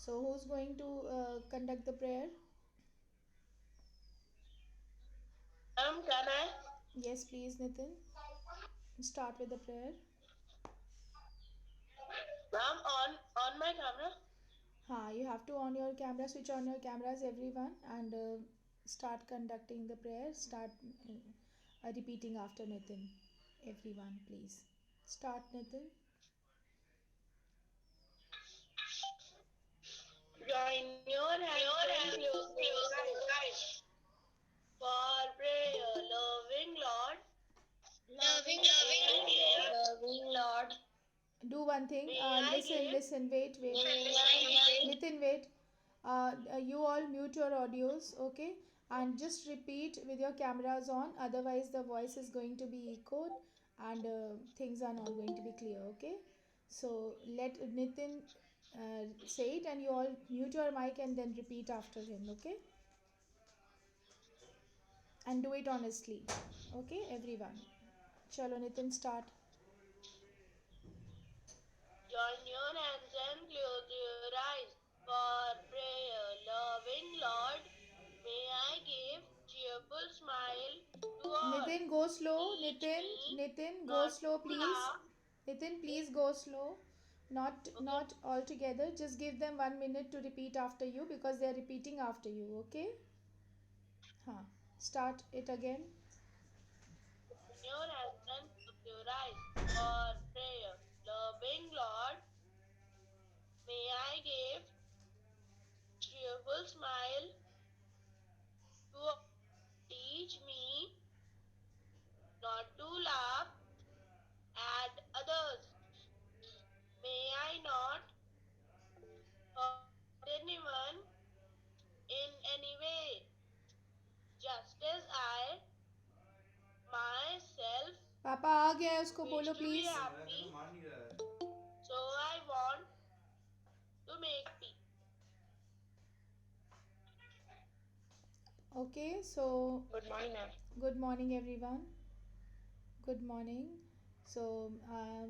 So who's going to conduct the prayer? Can I? Yes, please, Nitin. Start with the prayer. Ma'am, on my camera. You have to on your camera, switch on your cameras, everyone, and start conducting the prayer. Start repeating after Nitin. Everyone, please. Start, Nitin. Join your hands and close your eyes. For prayer, loving Lord, loving Lord. Do one thing. May I Listen, give? listen. Wait, wait. May I give? Nitin, wait. You all mute your audios, okay? And just repeat with your cameras on. Otherwise, the voice is going to be echoed and things are not going to be clear, okay? So let Nitin say it, and you all mute your mic and then repeat after him, okay? And do it honestly, okay, everyone? Chalo, Nitin, start. Join your hands and close your eyes. For prayer, loving Lord, may I give cheerful smile to all. Nitin, go slow. Teach me Nitin, go not slow, to please. laugh. Nitin, please go slow. Okay. Not all together. Just give them 1 minute to repeat after you because they are repeating after you. Okay? Huh. Start it again. In your hands and close your eyes. For prayer, loving Lord, may I give cheerful smile to all. Teach me not to laugh at others. May I not hurt anyone in any way, just as I myself पापा आ गया है उसको wish बोलो to be please. happy, so I want to make peace. Okay, so Good morning, ma'am. good morning, everyone. Good morning. So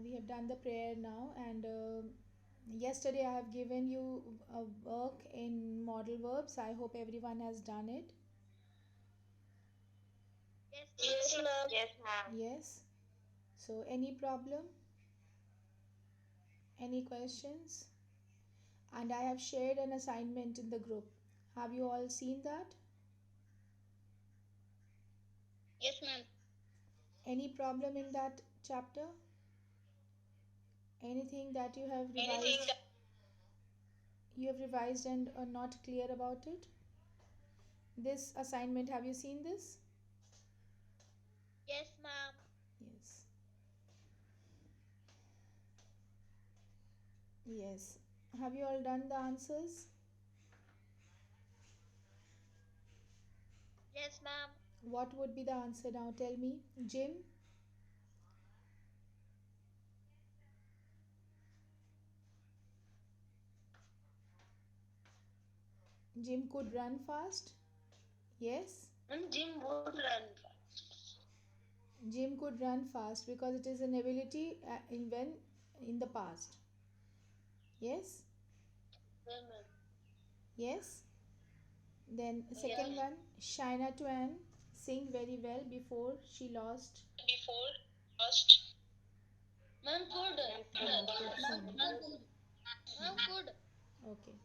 we have done the prayer now, and yesterday I have given you a work in model verbs. I hope everyone has done it. Yes, ma'am. Yes, ma'am. Yes. So, any problem? Any questions? And I have shared an assignment in the group. Have you all seen that? Yes, ma'am. Any problem in that chapter? Anything that you have Anything revised? You have revised and are not clear about it? This assignment, have you seen this? Yes, ma'am. Yes. Yes. Have you all done the answers? Yes, ma'am. What would be the answer now? Tell me. Jim? Jim could run fast? Yes? And Jim would run. Jim could run fast because it is an ability in the past. Yes? Yes, ma'am. Yes? Then second Yes. one, Shaina Twain sing very well before she lost. Before first. Ma'am, could. Could sing. Ma'am, could. Okay.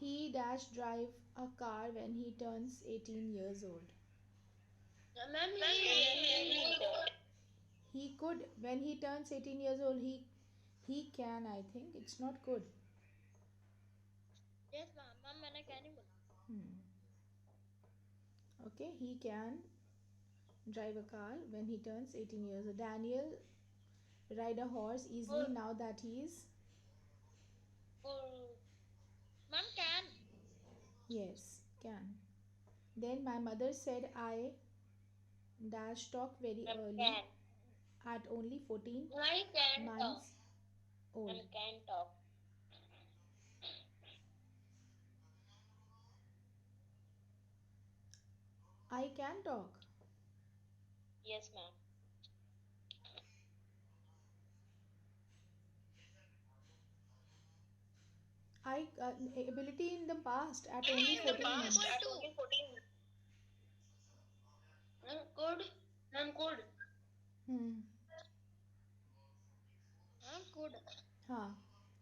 He dash drive a car when he turns 18 years old. Ma'am, he He could when he turns 18 years old. He can, I think. It's not good. Yes, ma'am. Ma'am, मैंने क्या नहीं बोला. Hmm. Okay, he can drive a car when he turns 18 years old. Daniel ride a horse easily Could. now that he is. Could. Ma'am, can. Yes, can. Then my mother said I dash talk very Ma'am, early can. at only 14 I can talk. months old. Ma'am, can talk. I can talk. Yes, ma'am. I like ability in the past at In only the 14 past, months. at only 14. Good. I'm good. Hmm. I'm good. Huh.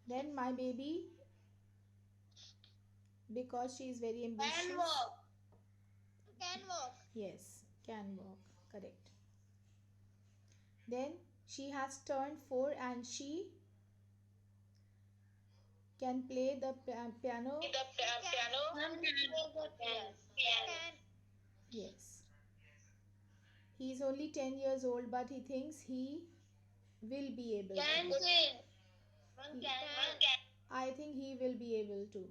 Then my baby, because she is very Can ambitious. walk. Can walk. Yes, can walk. Correct. Then she has turned 4 and she can play the piano. The piano. Can play the piano. Can. Yes. He is only 10 years old, but he thinks he will be able Can to. sing. He- Can. I think he will be able to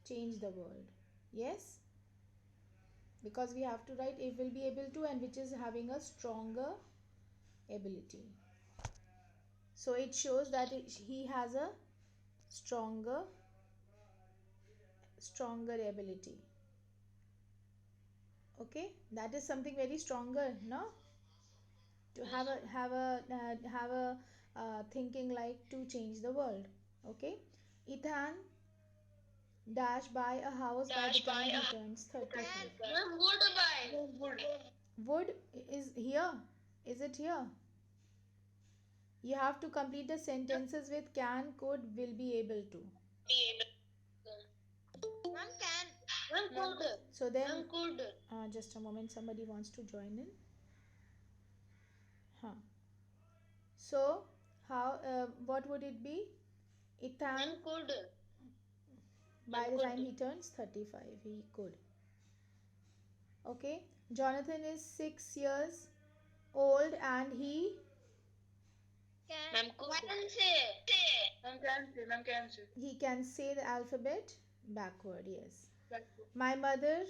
change the world. Yes? Because we have to write if will be able to and which is having a stronger ability. So it shows that he has a stronger stronger ability. Okay, that is something very stronger, no? To have a thinking like to change the world. Okay, Ethan dash buy a house by the Dash by time he a turns 35. Ma'am, would buy. Would. Would is here. Is it here? You have to complete the sentences with can, could, will be able to. Be able. Ma'am, can. Ma'am, could. So then, Ma'am, could. just a moment, somebody wants to join in. Huh. So, what would it be? Ethan, Ma'am, could. by the time he turns 35, he could. Okay. Jonathan is 6 years old and he Can. Ma'am, could. Can say. Ma'am, can say. Ma'am, can say. he can say the alphabet backward. Yes. My mother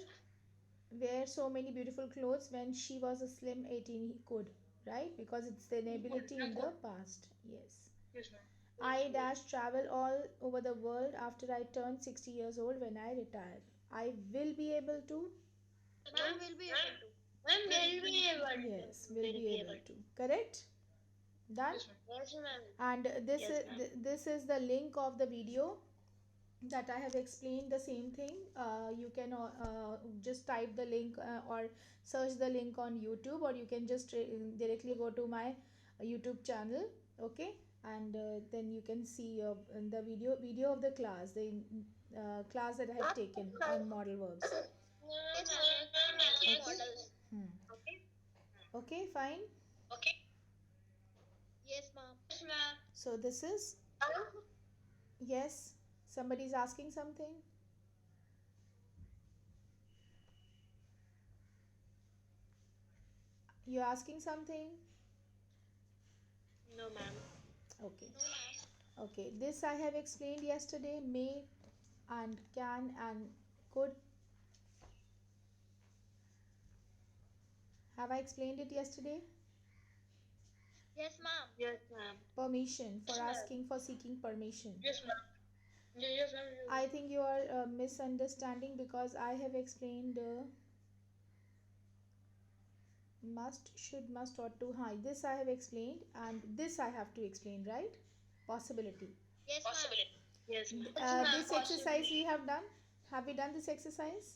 wear so many beautiful clothes when she was a slim 18. He could, right? Because it's an ability in the past. Yes. Yes, ma'am. I dash travel all over the world after I turn 60 years old when I retire. I will be able to. Ma'am, will be able to. Ma'am, will be able to. Yes, will be able to. Correct? Done? Yes, ma'am. And this Yes, is ma'am. this is the link of the video that I have explained the same thing. You can just type the link or search the link on YouTube, or you can just directly go to my YouTube channel. Okay, and then you can see the video of the class, the class that I have taken on model verbs. Yes, ma'am. Okay. Models. Hmm. Okay. Okay, fine. Okay. Yes, ma'am. Yes, ma'am. So this is yes. Somebody is asking something. You're asking something. No, ma'am. Okay. No, ma'am. Okay, this I have explained yesterday. May and can and could. Have I explained it yesterday? Yes, ma'am. Yes, ma'am. Permission, for Yes, ma'am. asking, for seeking permission. Yes, ma'am. Yes, ma'am. I think you are misunderstanding because I have explained must, should, must, ought to. Hi, this I have explained, and this I have to explain, right? Possibility. Yes, possibility. Yes, ma'am. This exercise we have done. Have we done this exercise?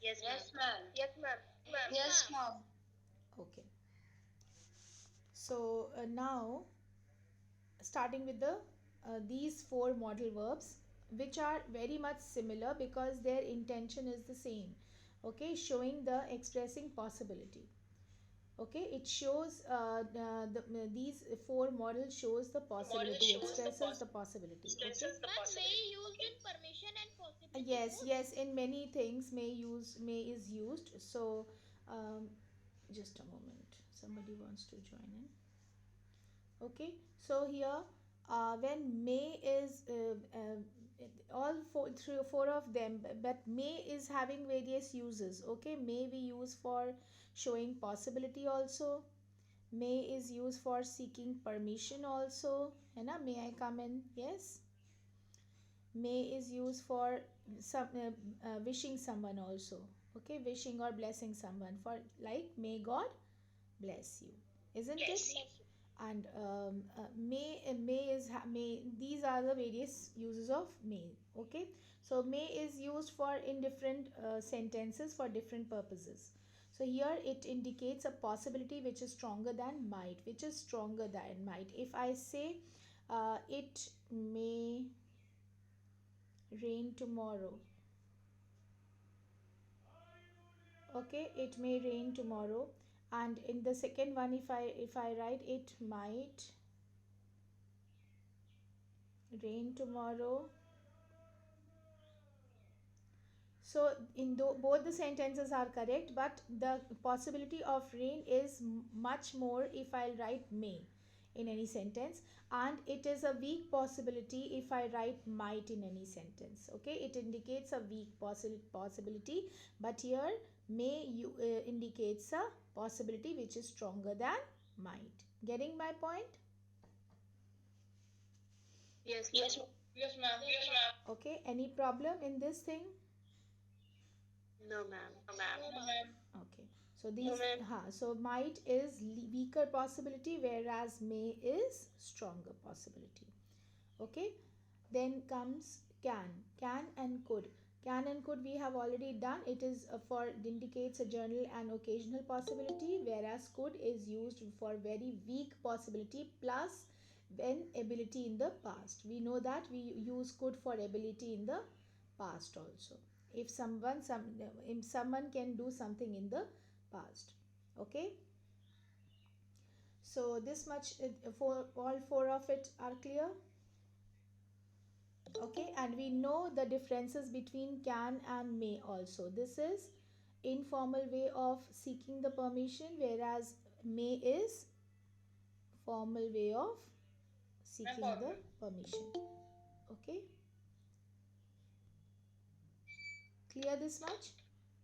Yes, ma'am. Yes, ma'am. Yes, ma'am. Okay. So now, starting with the these four modal verbs, which are very much similar because their intention is the same. Okay, showing the expressing possibility. Okay, it shows these four models shows the possibility, expresses the possibility. Okay. Ma'am, may used in permission and possibility. Yes, in many things may is used. So just a moment, somebody wants to join in. Okay, so here when may is all four of them, but may is having various uses. Okay, may we use for showing possibility also. May is used for seeking permission also. है ना? May I come in? Yes. May is used for some wishing someone also. Okay, wishing or blessing someone, for like may God bless you, isn't Yes. it? And may is may, these are the various uses of may. Okay, so may is used for in different sentences for different purposes. So here it indicates a possibility which is stronger than might. Which is stronger than might? If I say it may rain tomorrow. Okay, it may rain tomorrow. And in the second one, if I write it might rain tomorrow. So in both the sentences are correct, but the possibility of rain is much more if I write may in any sentence, and it is a weak possibility if I write might in any sentence. Okay, it indicates a weak possibility, but here may indicates a possibility which is stronger than might. Getting my point? Yes, yes, yes, ma'am. Yes, ma'am. Okay, any problem in this thing? No, ma'am. No, ma'am. No, ma'am. Okay, so these so might is weaker possibility, whereas may is stronger possibility. Okay, then comes can and could. Can and could we have already done. It is for indicates a general and occasional possibility, whereas could is used for very weak possibility plus when ability in the past. We know that we use could for ability in the past also. If someone can do something in the past. Okay, so this much for all four of it are clear. Okay, and we know the differences between can and may also. This is informal way of seeking the permission, whereas may is formal way of seeking the permission. Okay, clear this much?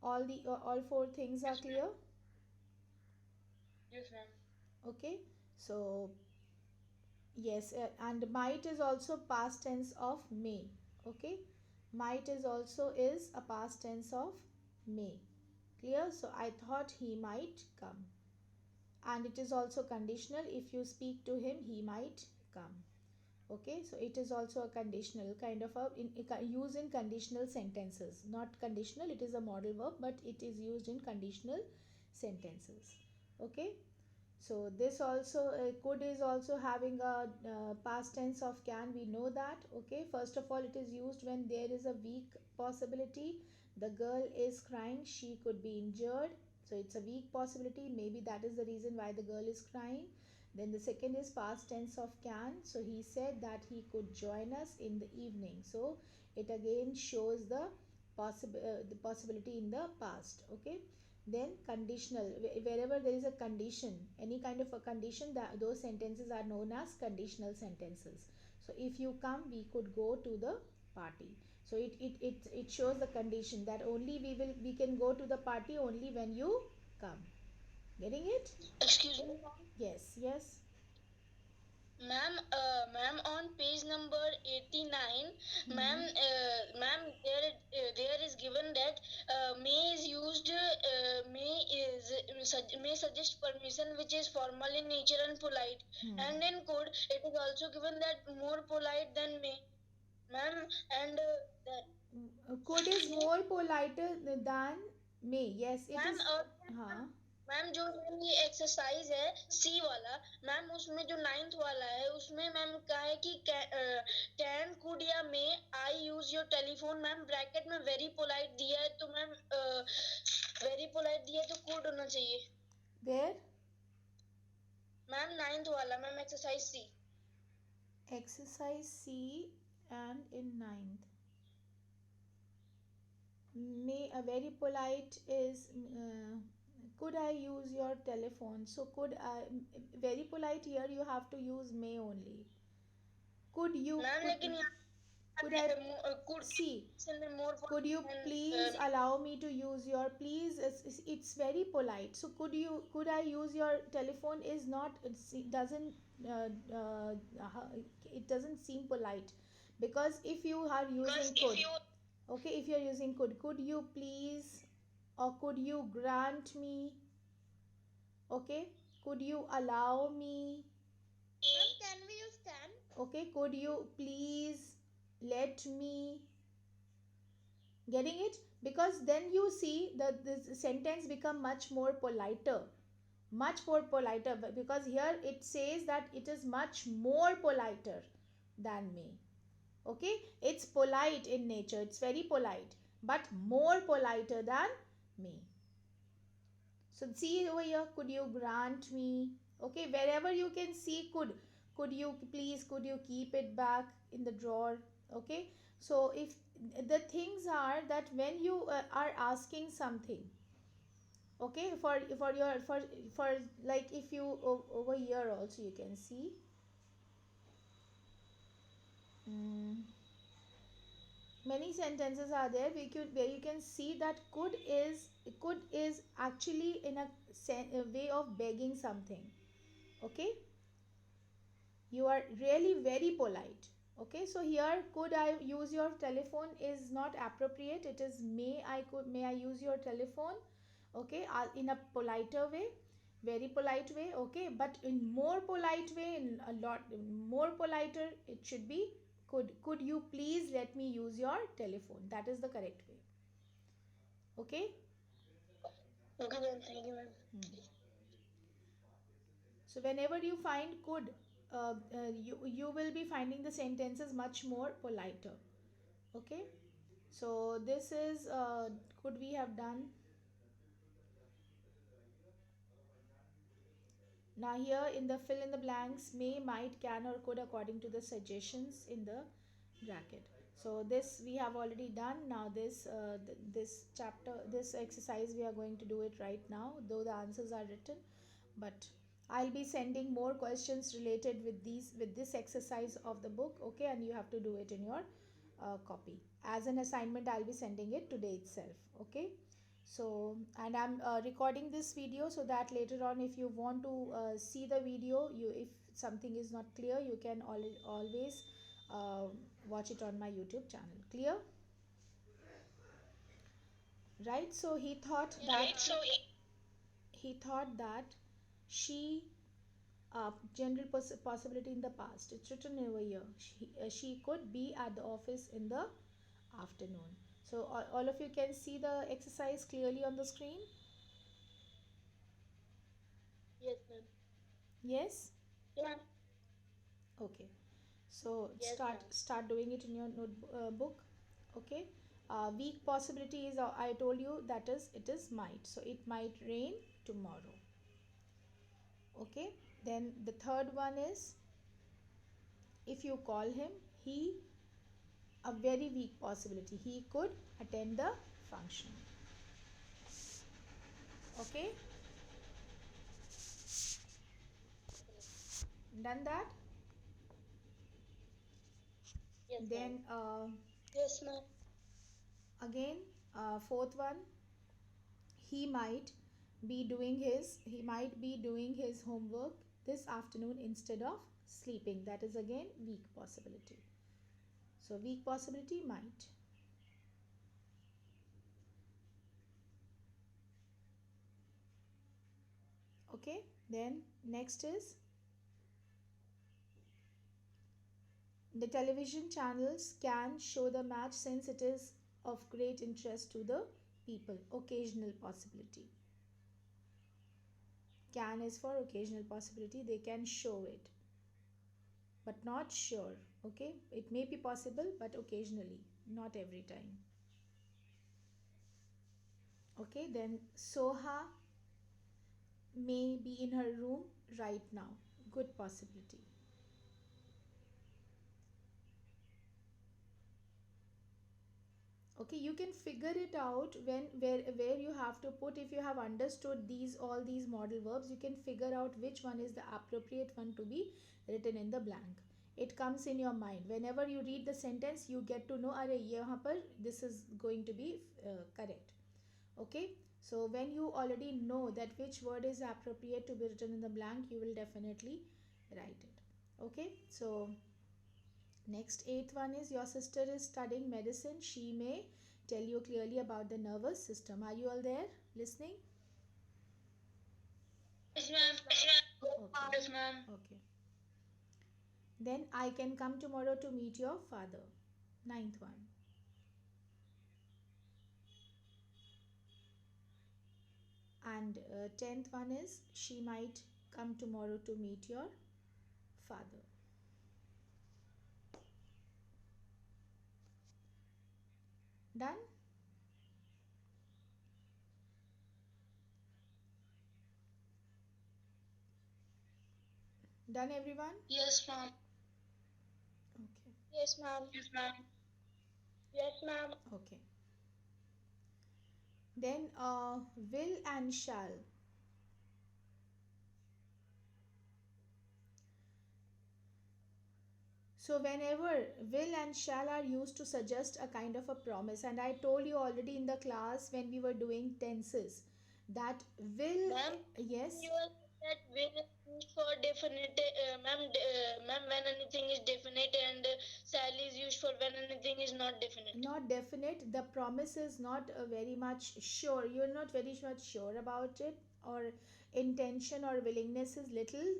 All four things are clear? Yes, ma'am. Okay, so yes, and might is also past tense of may. Okay, might is also is a past tense of may. Clear? So I thought he might come, and it is also conditional. If you speak to him, he might come. Okay, so it is also a conditional kind of use in conditional sentences. Not conditional, it is a modal verb, but it is used in conditional sentences. Okay, so this also could is also having a past tense of can. We know that. Okay, first of all, it is used when there is a weak possibility. The girl is crying, she could be injured, so it's a weak possibility. Maybe that is the reason why the girl is crying. Then the second is past tense of can. So he said that he could join us in the evening. So it again shows the possibility in the past. Okay, then conditional, wherever there is a condition, any kind of a condition, that those sentences are known as conditional sentences. So if you come, we could go to the party. So it shows the condition that only we can go to the party only when you come. Getting it? Excuse me, ma'am. Yes, yes. Ma'am, on page number 89, ma'am, there is given that may is used, may suggest permission which is formal in nature and polite, and in code it is also given that more polite than may, ma'am, and that. Could is more politer than may. Yes, it ma'am is. हाँ. Ma'am जो ये exercise है सी वाला ma'am उसमें जो 9th वाला है उसमें मैम कहा है कि कैन कुड या may I use your telephone ma'am bracket में वेरी पोलाइट दिया है तो मैम वेरी पोलाइट दिया है तो कुड होना चाहिए Where? मैम 9th वाला ma'am exercise C. Exercise C and in ninth. May a very polite is could I use your telephone? So could I, very polite here you have to use may only. Could you? Ma'am लेकिन could I could see? more Could you please allow me to use your, please it's very polite. So could I use your telephone is not, it doesn't it doesn't seem polite, because if you are using could, okay, if you are using could you please, or could you grant me, okay, could you allow me, Okay, could you please let me, getting it? Because then you see that this sentence become much more politer, much more politer, because here it says that it is much more politer than me. Okay, it's polite in nature, it's very polite, but more politer than me. So see over here, could you grant me? Okay, wherever you can see could you please, could you keep it back in the drawer? Okay, so if the things are that when you are asking something, okay, for your for like if you over here also you can see, mm, many sentences are there where you can see that could is actually in a way of begging something. Okay, you are really very polite. Okay, so here could I use your telephone is not appropriate, it is may I use your telephone. Okay, in a politer way, very polite way. Okay, but in more polite way, in a lot more politer, it should be could you please let me use your telephone, that is the correct way. Okay. Okay, ma'am. Thank you, ma'am. So whenever you find could, you will be finding the sentences much more politer. Okay, so this is could we have done. Now here in the fill in the blanks, may, might, can or could according to the suggestions in the bracket. So this we have already done. Now this chapter, this exercise, we are going to do it right now, though the answers are written. But I'll be sending more questions related with this exercise of the book. Okay, and you have to do it in your copy as an assignment. I'll be sending it today itself. Okay, so and I'm recording this video so that later on if you want to see the video, you if something is not clear, you can always uh, watch it on my YouTube channel. Clear? Right, so he thought that Right. So he thought that she, general possibility in the past, it's written over here, she could be at the office in the afternoon. So all of you can see the exercise clearly on the screen. yes, ma'am. Yes. Yeah. Okay, so Yes, ma'am. start doing it in your notebook. Okay, weak possibility is, I told you, that is it is might, so it might rain tomorrow. Okay, then the third one is, if you call him, he, a very weak possibility, he could attend the function. Okay, done that. Yes, ma'am. Then Yes, ma'am. again, fourth one, he might he might be doing his homework this afternoon instead of sleeping, that is again weak possibility. So weak possibility might. Okay, then next is, the television channels can show the match since it is of great interest to the people, occasional possibility. Can is for occasional possibility, they can show it but not sure. Okay, it may be possible but occasionally, not every time. Okay, then Soha may be in her room right now, good possibility. Okay, you can figure it out when where you have to put, if you have understood these all these modal verbs, you can figure out which one is the appropriate one to be written in the blank. It comes in your mind whenever you read the sentence, you get to know, are yahan par this is going to be correct. Okay, so when you already know that which word is appropriate to be written in the blank, you will definitely write it. Okay, so next, eighth one is, your sister is studying medicine, she may tell you clearly about the nervous system. Are you all there listening? Yes, ma'am. Okay. Yes, ma'am. Okay, Then I can come tomorrow to meet your father. Ninth one. And 10th one is she might come tomorrow to meet your father. Done? Done, everyone? Yes, ma'am. Okay. Yes, ma'am. Yes, ma'am. Yes, ma'am. Okay. Then will and shall. So whenever will and shall are used to suggest a kind of a promise, and I told you already in the class when we were doing tenses that will, Ma'am, yes, you are that will is used for definite, ma'am, when anything is definite, and shall is used for when anything is not definite. not definite. The promise is not very much sure. You're not very much sure about it, or intention or willingness is little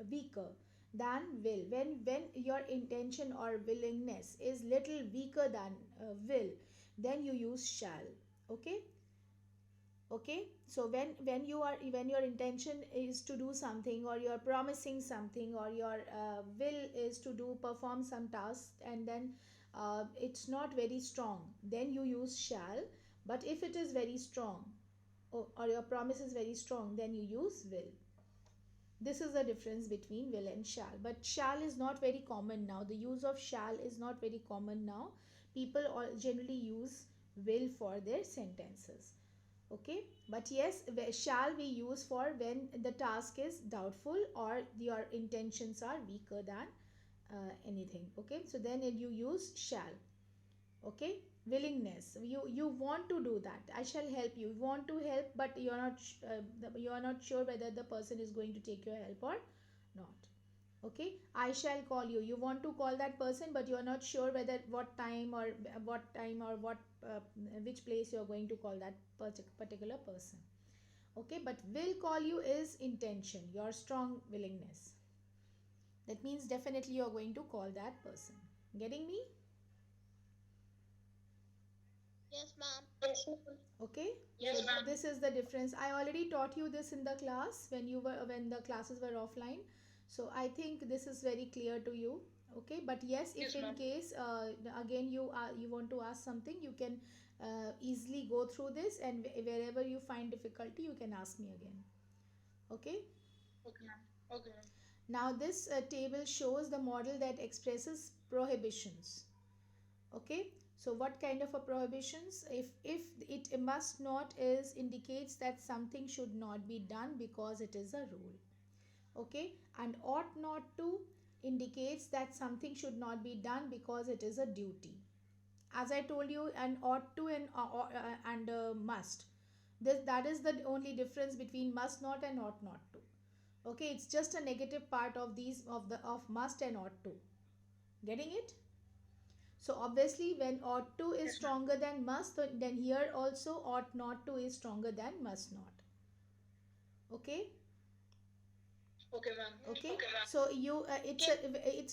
weaker than will. When your intention or willingness is little weaker than will, then you use shall. Okay. Okay, so when you are, when your intention is to do something, or you're promising something, or your will is to do perform some task, and then it's not very strong, then you use shall. But if it is very strong, or your promise is very strong, then you use will. This is the difference between will and shall. But shall is not very common now. The use of shall is not very common now. People generally use will for their sentences. Okay, but yes, shall we use for when the task is doubtful, or your intentions are weaker than anything. Okay, so then you use shall. Okay, willingness, you want to do that, I shall help you. You want to help, but you are not sure whether the person is going to take your help or not. Okay, I shall call you. You want to call that person, but you are not sure whether what time, or what which place you are going to call that particular person. Okay, but will call you is intention, your strong willingness. That means definitely you are going to call that person. Getting me? Yes, ma'am. Yes, ma'am. Okay, Yes, so ma'am. this is the difference. I already taught you this in the class when the classes were offline, so I think this is very clear to you. Okay, but yes, if Yes, in ma'am. case again you want to ask something, you can easily go through this, and wherever you find difficulty, you can ask me again. Okay, Okay, ma'am. Okay, ma'am. now this table shows the model that expresses prohibitions. Okay, so what kind of a prohibitions? If it must not is indicates that something should not be done because it is a rule. Okay, and ought not to indicates that something should not be done because it is a duty. As I told you, an ought to and must, that is the only difference between must not and ought not to. Okay, it's just a negative part of these of must and ought to. Getting it? So obviously when ought to is Yes, ma'am. stronger than must, then here also ought not to is stronger than must not. Okay? Okay, ma'am. Okay? Okay, ma'am. So you Okay,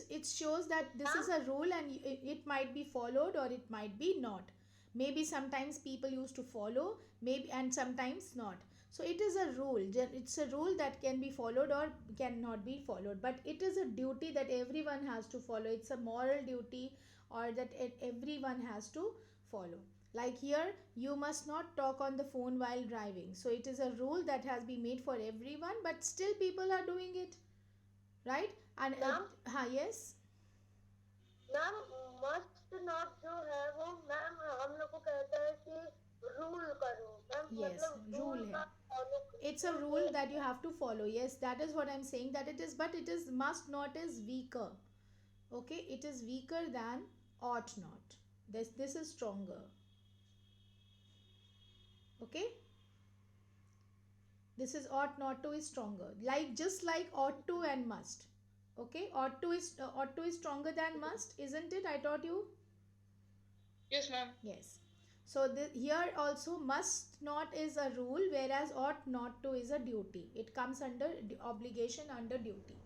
it shows that this ma'am. is a rule, and it might be followed or it might be not. Maybe sometimes people used to follow, maybe, and sometimes not. So it is a rule. It's a rule that can be followed or cannot be followed, but it is a duty that everyone has to follow. It's a moral duty, or that everyone has to follow. Like here, you must not talk on the phone while driving. So it is a rule that has been made for everyone, but still people are doing it, right? And Ma'am, yes, ma'am must not जो है वो ma'am हम लोग को कहता है कि rule करो मैम yes, मतलब rule रूल है. का फॉलो It's a करो rule that you have to follow. Yes, that is what I'm saying. That it is, but it is must not is weaker. Okay, it is weaker than ought not. This is stronger. Okay, this is ought not to is stronger. Like just like ought to and must. Okay, ought to is stronger than must, isn't it? I taught you. Yes, ma'am. Yes. So here also must not is a rule, whereas ought not to is a duty. It comes under obligation, under duty.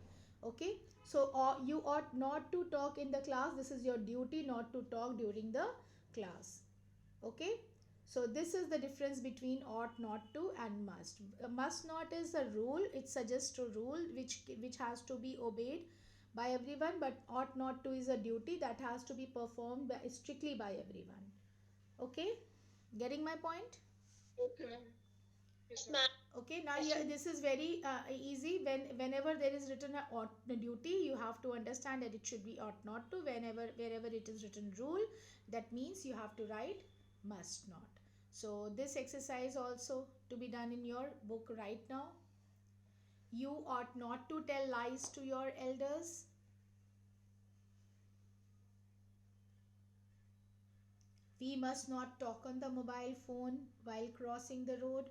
Okay. So you ought not to talk in the class. This is your duty not to talk during the class. Okay, so this is the difference between ought not to and must. Must not is a rule, it suggests a rule which has to be obeyed by everyone, but ought not to is a duty that has to be performed strictly by everyone. Okay, getting my point? Okay, ma'am. Yes, ma'am. Okay, now here this is very easy. Whenever there is written a ought duty, you have to understand that it should be ought not to. Wherever it is written rule, that means you have to write must not. So this exercise also to be done in your book right now. You ought not to tell lies to your elders. We must not talk on the mobile phone while crossing the road.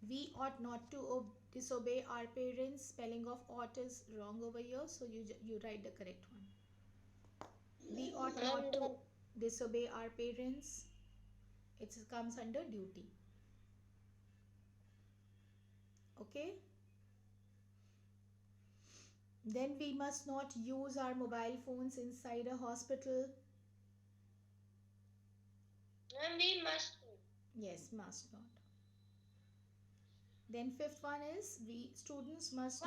We ought not to disobey our parents. Spelling of ought is wrong over here, so you write the correct one. We ought not to disobey our parents. It comes under duty. Okay, then we must not use our mobile phones inside a hospital. And we must. Yes, must not. Then fifth one is we students must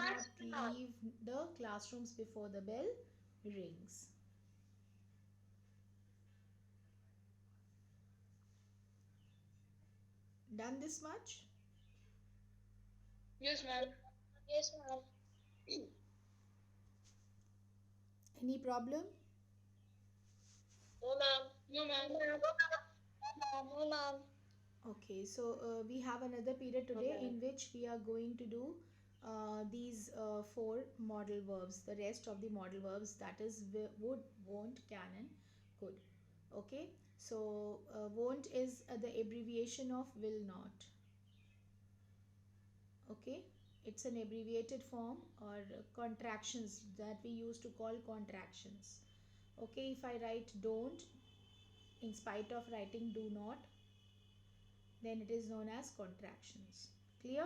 not leave the classrooms before the bell rings. Done this much? Yes, ma'am. Yes, ma'am. Any problem? No, ma'am. No, ma'am. No, ma'am. Okay, so we have another period today in which we are going to do these four modal verbs, the rest of the modal verbs, that is would, won't, can, and could. Okay, so won't is the abbreviation of will not. Okay, it's an abbreviated form or contractions that we used to call contractions. Okay, if I write don't in spite of writing do not, then it is known as contractions. Clear?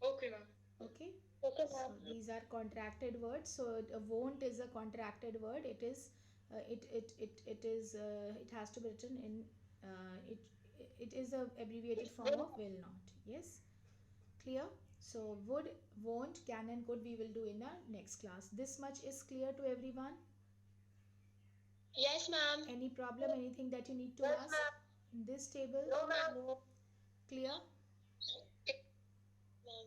Okay, ma'am. Okay. Okay, So ma'am. these are contracted words. So won't is a contracted word. It is it has to be written in it is a abbreviated form of will not. Yes, clear? So would, won't, can, and could we will do in our next class. This much is clear to everyone? Yes, ma'am. Any problem? Anything that you need to Yes, ask ma'am. in this table? No, ma'am. Clear? Ma'am.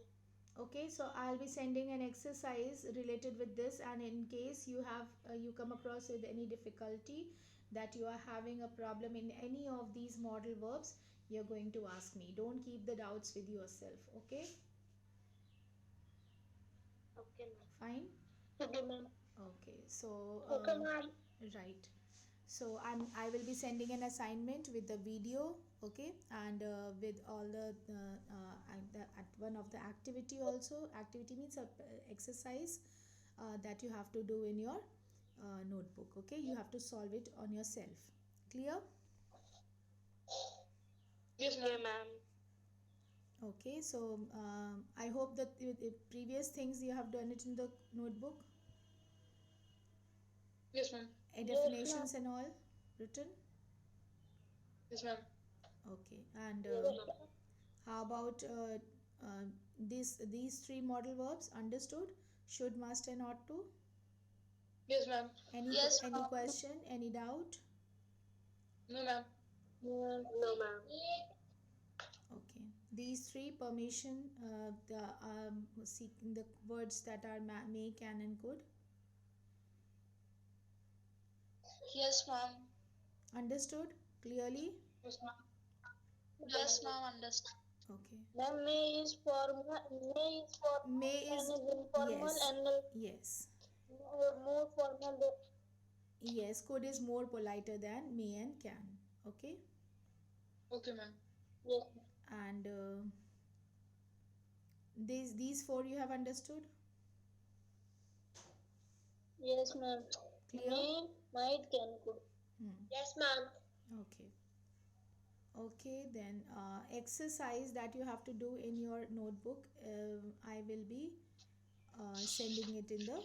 Okay, so I'll be sending an exercise related with this, and in case you have you come across with any difficulty, that you are having a problem in any of these modal verbs, you're going to ask me. Don't keep the doubts with yourself. Okay, Okay, ma'am. fine. Okay, ma'am. Okay, so Okay, ma'am. right, so I will be sending an assignment with the video. Okay, and with all at one of the activity also. Activity means a exercise that you have to do in your notebook. Okay, you have to solve it on yourself. Clear? Yes, ma'am. Okay, so I hope that the previous things you have done it in the notebook. Yes, ma'am. Definitions and all written. Yes, ma'am. Okay, and how about these three modal verbs? Understood? Should, must, and ought to. Yes, ma'am. Yes, Any question? Any doubt? No, ma'am. No, ma'am. Okay. These three permission, the words that are may, can, and could. Yes, ma'am. Understood clearly? Yes, ma'am. Yes, ma'am. Understood. Okay. Ma'am, may is formal. May is informal, yes. and Yes. more formal. Yes. Could is more politer than may and can. Okay. Okay, ma'am. Yes. And these four you have understood? Yes, ma'am. Clear? May, might, can, could. Yes, ma'am. Okay. Okay, then exercise that you have to do in your notebook. I will be sending it in the.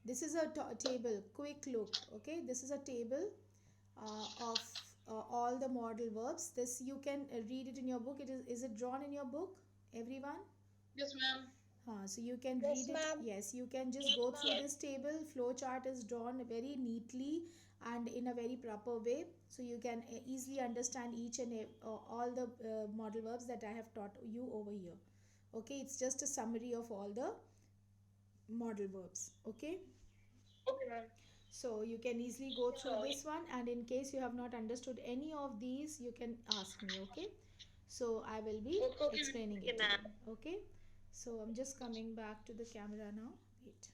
This is a table. Quick look. Okay, this is a table of all the modal verbs. This you can read it in your book. Is it drawn in your book, everyone? Yes, ma'am. So you can Yes, read it. ma'am. Yes, you can just go through this table. Flow chart is drawn very neatly and in a very proper way, so you can easily understand each and all the modal verbs that I have taught you over here. Okay, it's just a summary of all the modal verbs. Okay, Okay, ma'am. so you can easily go through So, this one, and in case you have not understood any of these, you can ask me. Okay, so I will be okay, explaining okay, it to you. ma'am. Okay, so I'm just coming back to the camera now. Wait.